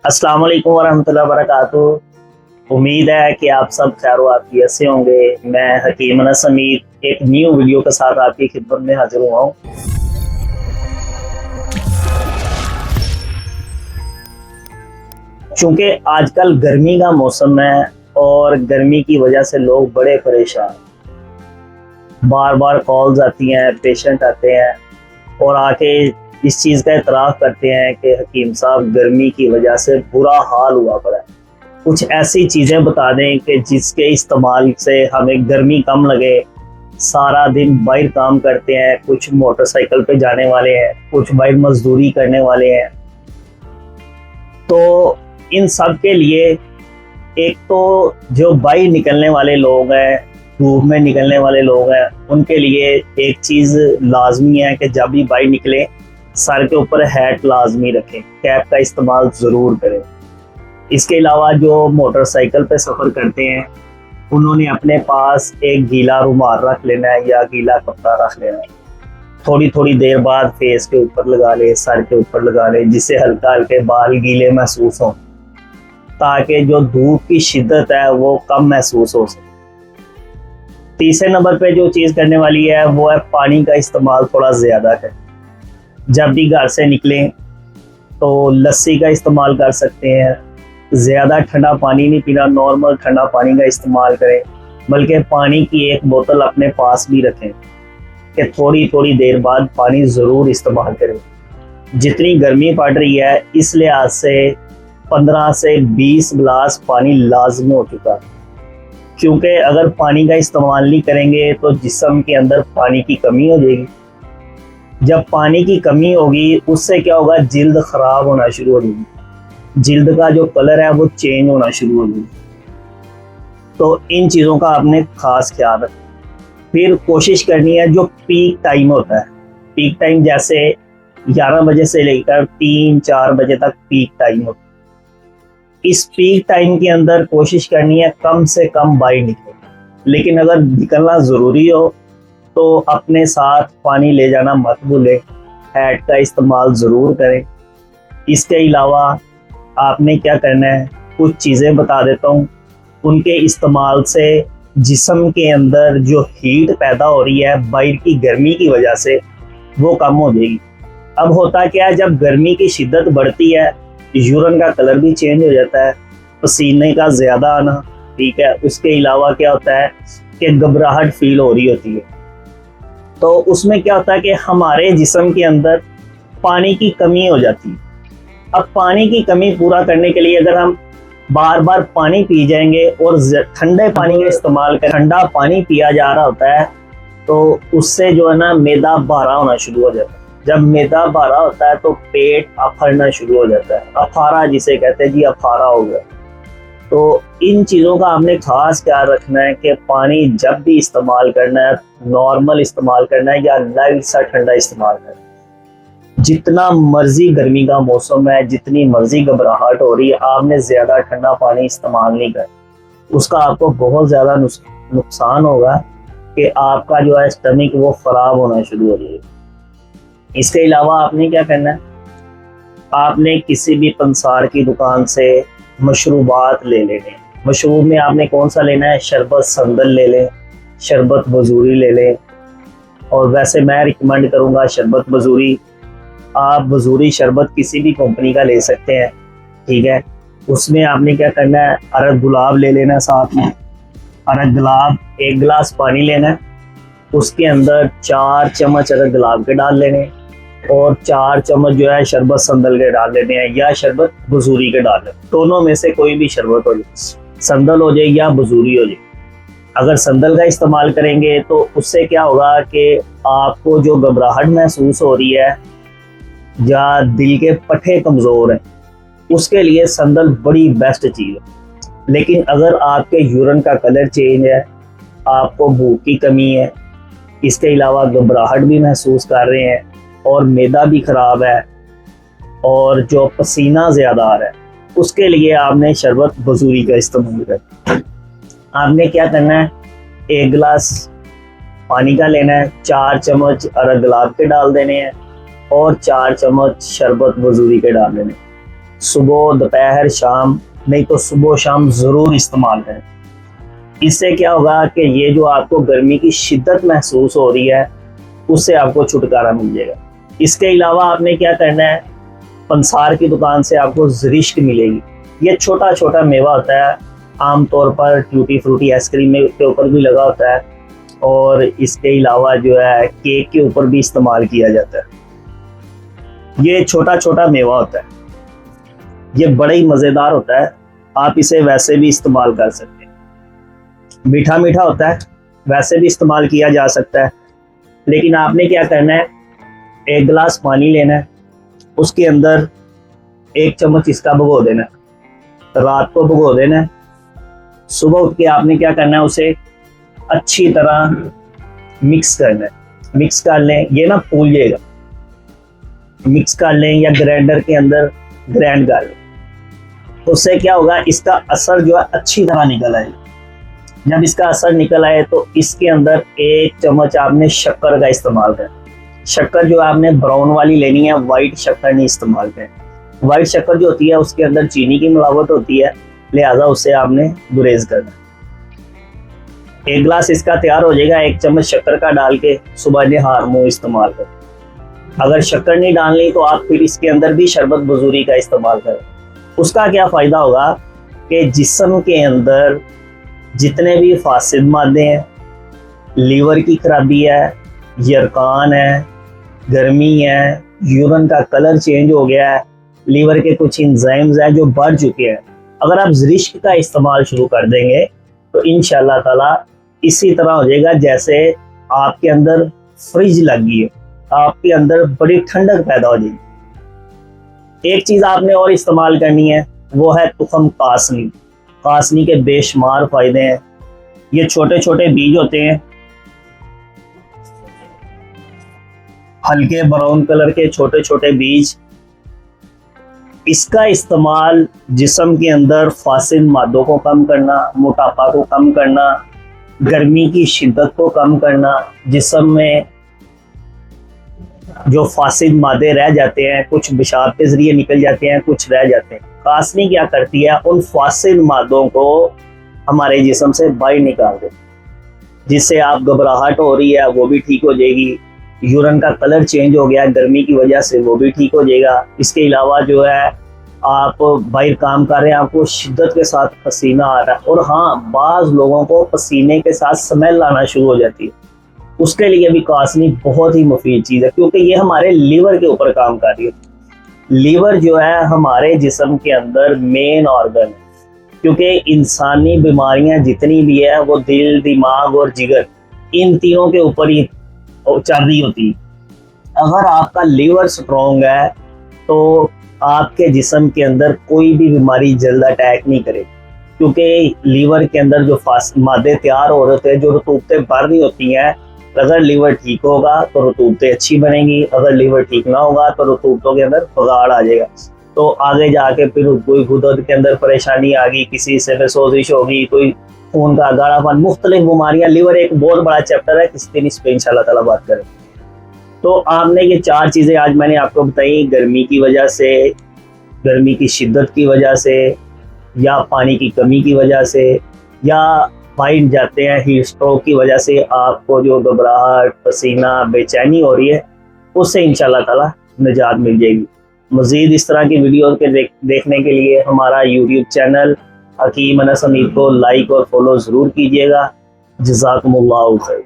अस्सलाम वालेकुम वरहमतुल्लाहि वबरकातुहू। उम्मीद है कि आप सब खैर आफियत से होंगे। मैं हकीम अनस हमीद एक न्यू वीडियो के साथ आपकी खिदमत में हाजिर हुआ हूँ। चूँकि आजकल गर्मी का मौसम है और गर्मी की वजह से लोग बड़े परेशान, बार बार कॉल्स आती हैं, पेशेंट आते हैं और आके इस चीज़ का इतराफ़ करते हैं कि हकीम साहब गर्मी की वजह से बुरा हाल हुआ पड़ा है। कुछ ऐसी चीज़ें बता दें कि जिसके इस्तेमाल से हमें गर्मी कम लगे। सारा दिन बाहर काम करते हैं, कुछ मोटरसाइकिल पे जाने वाले हैं, कुछ बाहर मजदूरी करने वाले हैं। तो इन सब के लिए एक तो जो बाहर निकलने वाले लोग हैं, धूप में निकलने वाले लोग हैं, उनके लिए एक चीज़ लाजमी है कि जब भी बाहर निकलें सर के ऊपर हैट लाजमी रखें, कैप का इस्तेमाल ज़रूर करें। इसके अलावा जो मोटरसाइकिल पे सफ़र करते हैं उन्होंने अपने पास एक गीला रुमाल रख लेना है या गीला कपड़ा रख लेना है। थोड़ी थोड़ी देर बाद फेस के ऊपर लगा लें, सर के ऊपर लगा लें, जिससे हल्का हल्के बाल गीले महसूस हों, ताकि जो धूप की शिद्दत है वो कम महसूस हो सके। तीसरे नंबर पे जो चीज़ करने वाली है वो है पानी का इस्तेमाल थोड़ा ज़्यादा करें। जब भी घर से निकलें तो लस्सी का इस्तेमाल कर सकते हैं। ज़्यादा ठंडा पानी नहीं पीना, नॉर्मल ठंडा पानी का इस्तेमाल करें, बल्कि पानी की एक बोतल अपने पास भी रखें कि थोड़ी थोड़ी देर बाद पानी ज़रूर इस्तेमाल करें। जितनी गर्मी पड़ रही है इस लिहाज से 15 से 20 गिलास पानी लाजमी हो चुका है, क्योंकि अगर पानी का इस्तेमाल नहीं करेंगे तो जिस्म के अंदर पानी की कमी हो जाएगी। जब पानी की कमी होगी उससे क्या होगा, जिल्द ख़राब होना शुरू हो जाएगी, जिल्द का जो कलर है वो चेंज होना शुरू हो जाएगी। तो इन चीज़ों का आपने ख़ास ख्याल रखना। फिर कोशिश करनी है जो पीक टाइम होता है, पीक टाइम जैसे 11 बजे से लेकर 3-4 बजे तक पीक टाइम होता है। इस पीक टाइम के अंदर कोशिश करनी है कम से कम बाहर निकले, लेकिन अगर निकलना ज़रूरी हो तो अपने साथ पानी ले जाना मत भूलें, हैट का इस्तेमाल ज़रूर करें। इसके अलावा आपने क्या करना है, कुछ चीज़ें बता देता हूँ, उनके इस्तेमाल से जिस्म के अंदर जो हीट पैदा हो रही है बाहर की गर्मी की वजह से वो कम हो जाएगी। अब होता क्या है, जब गर्मी की शिद्दत बढ़ती है यूरिन का कलर भी चेंज हो जाता है, पसीने का ज़्यादा आना, ठीक है। उसके अलावा क्या होता है कि घबराहट फील हो रही होती है। तो उसमें क्या होता है कि हमारे जिस्म के अंदर पानी की कमी हो जाती है। अब पानी की कमी पूरा करने के लिए अगर हम बार बार पानी पी जाएंगे और ठंडे पानी का इस्तेमाल कर, ठंडा पानी पिया जा रहा होता है तो उससे जो है ना मैदा भारा होना शुरू हो जाता है। जब मैदा भारा होता है तो पेट अफड़ना शुरू हो जाता है, अफारा जिसे कहते हैं जी, अफारा हो गया। तो इन चीज़ों का आपने खास ख्याल रखना है कि पानी जब भी इस्तेमाल करना है नॉर्मल इस्तेमाल करना है या लाइट सा ठंडा इस्तेमाल करना है। जितना मर्जी गर्मी का मौसम है, जितनी मर्जी घबराहट हो रही है, आपने ज़्यादा ठंडा पानी इस्तेमाल नहीं करना। उसका आपको बहुत ज़्यादा नुकसान होगा कि आपका जो है स्टमक वो ख़राब होना शुरू हो जाएगा। इसके अलावा आपने क्या करना है, आपने किसी भी पंसार की दुकान से मशरूबात ले लेने। मशरूब में आपने कौन सा लेना है, शरबत संदल ले लें, शरबत बजूरी ले लें, और वैसे मैं रिकमेंड करूँगा शरबत बजूरी। आप बजूरी शरबत किसी भी कंपनी का ले सकते हैं, ठीक है। उसमें आपने क्या करना है, अरग गुलाब ले लेना है, साथ में अरग गुलाब 1 गिलास पानी लेना है, उसके अंदर 4 चम्मच अरग गुलाब के डाल लेने और 4 चम्मच जो है शरबत संदल के डाल लेने हैं या शरबत बजूरी के डाल लें। दोनों में से कोई भी शरबत हो जाए, संदल हो जाए या बजूरी हो जाए। अगर संदल का इस्तेमाल करेंगे तो उससे क्या होगा कि आपको जो घबराहट महसूस हो रही है या दिल के पट्टे कमज़ोर हैं, उसके लिए संदल बड़ी बेस्ट चीज़ है। लेकिन अगर आपके यूरिन का कलर चेंज है, आपको भूख की कमी है, इसके अलावा घबराहट भी महसूस कर रहे हैं और मैदा भी ख़राब है और जो पसीना ज़्यादा आ रहा है, उसके लिए आपने शरबत बजूरी का इस्तेमाल करना। आपने क्या करना है, 1 गिलास पानी का लेना है, 4 चम्मच अरग गुलाब के डाल देने हैं और 4 चम्मच शरबत बजूरी के डाल देने। सुबह दोपहर शाम, नहीं तो सुबह शाम ज़रूर इस्तेमाल करें। इससे क्या होगा कि ये जो आपको गर्मी की शिद्दत महसूस हो रही है उससे आपको छुटकारा मिल जाएगा। इसके अलावा आपने क्या करना है, पंसार की दुकान से आपको ज़रिश्क मिलेगी। ये छोटा छोटा मेवा होता है, आमतौर पर ट्यूटी फ्रूटी आइसक्रीम के ऊपर भी लगा होता है और इसके अलावा जो है केक के ऊपर भी इस्तेमाल किया जाता है। ये छोटा छोटा मेवा होता है, ये बड़ा ही मज़ेदार होता है। आप इसे वैसे भी इस्तेमाल कर सकते हैं, मीठा मीठा होता है, वैसे भी इस्तेमाल किया जा सकता है। लेकिन आपने क्या करना है, एक गिलास पानी लेना है, उसके अंदर 1 चम्मच इसका भिगो देना है, रात को भिगो देना है। सुबह उठ के आपने क्या करना है, उसे अच्छी तरह मिक्स करना है। मिक्स कर लें, ये ना फूल जाएगा, मिक्स कर लें या ग्राइंडर के अंदर ग्राइंड कर लें। उससे क्या होगा, इसका असर जो है अच्छी तरह निकल आएगा। जब इसका असर निकल आए तो इसके अंदर 1 चम्मच आपने शक्कर का इस्तेमाल करें। शक्कर जो आपने ब्राउन वाली लेनी है, वाइट शक्कर नहीं इस्तेमाल करें। वाइट शक्कर जो होती है उसके अंदर चीनी की मिलावट होती है, लिहाजा उससे आपने गुरेज करना। 1 गिलास इसका तैयार हो जाएगा, 1 चम्मच शक्कर का डाल के सुबह निहार मुँह इस्तेमाल करें। अगर शक्कर नहीं डालनी तो आप फिर इसके अंदर भी शरबत बजूरी का इस्तेमाल करें। उसका क्या फ़ायदा होगा कि जिस्म के अंदर जितने भी फासिद मादे हैं, लीवर की खराबी है, यरकान है, गर्मी है, यूरिन का कलर चेंज हो गया है, लीवर के कुछ एंजाइम्स हैं जो बढ़ चुके हैं, अगर आप ज़रिश्क का इस्तेमाल शुरू कर देंगे तो इंशाअल्लाह ताला इसी तरह हो जाएगा जैसे आपके अंदर फ्रिज लगी है, आपके अंदर बड़ी ठंडक पैदा हो जाएगी। एक चीज़ आपने और इस्तेमाल करनी है, वो है तुखम कासनी। कासनी के बेशुमार फायदे हैं। ये छोटे छोटे बीज होते हैं, हल्के ब्राउन कलर के छोटे छोटे बीज। इसका इस्तेमाल जिस्म के अंदर फासिद मादों को कम करना, मोटापा को कम करना, गर्मी की शिद्दत को कम करना, जिस्म में जो फासिद मादे रह जाते हैं, कुछ पेशाब के जरिए निकल जाते हैं, कुछ रह जाते हैं। कासनी क्या करती है, उन फासिद मादों को हमारे जिस्म से बाहर निकाल देती है, जिससे आप घबराहट हो रही है वो भी ठीक हो जाएगी। यूरिन का कलर चेंज हो गया गर्मी की वजह से, वो भी ठीक हो जाएगा। इसके अलावा जो है आप बाहर काम कर रहे हैं, आपको शिद्दत के साथ पसीना आ रहा है, और हाँ बाज़ लोगों को पसीने के साथ स्मेल आना शुरू हो जाती है, उसके लिए भी कासनी बहुत ही मुफीद चीज़ है, क्योंकि ये हमारे लीवर के ऊपर काम कर रही है। लीवर जो है हमारे जिस्म के अंदर मेन ऑर्गन है, क्योंकि इंसानी बीमारियां जितनी भी है वो दिल, दिमाग और जिगर, इन तीनों के ऊपर ही चल रही होती है। अगर आपका लीवर स्ट्रॉन्ग है तो आपके जिस्म के अंदर कोई भी बीमारी जल्द अटैक नहीं करे, क्योंकि लीवर के अंदर जो मादे तैयार हो रहे हैं, जो रतूबतें बढ़ रही होती हैं, अगर लीवर ठीक होगा तो रतूबतें अच्छी बनेंगी, अगर लीवर ठीक ना होगा तो रतूबतों के अंदर बगाड़ आ जाएगा। तो आगे जाके फिर कोई गुर्दे के अंदर परेशानी आ गई, किसी से सोजिश होगी, कोई खून का गाढ़ापन, मुख्तलिफ बीमारियां। लीवर एक बहुत बड़ा चैप्टर है, किसी दिन इस पर इंशाल्लाह ताला बात करें। तो आपने ये 4 चीज़ें आज मैंने आपको बताई, गर्मी की वजह से, गर्मी की शिद्दत की वजह से, या पानी की कमी की वजह से, या माइंड जाते हैं हीट स्ट्रोक की वजह से आपको जो घबराहट, पसीना, बेचैनी हो रही है, उससे इंशाल्लाह ताला निजात मिल जाएगी। मज़ीद इस तरह की वीडियो के देखने के लिए हमारा यूट्यूब चैनल हकीम अनस हमीद को लाइक और फॉलो ज़रूर कीजिएगा। जज़ाकुमुल्लाहु खैर।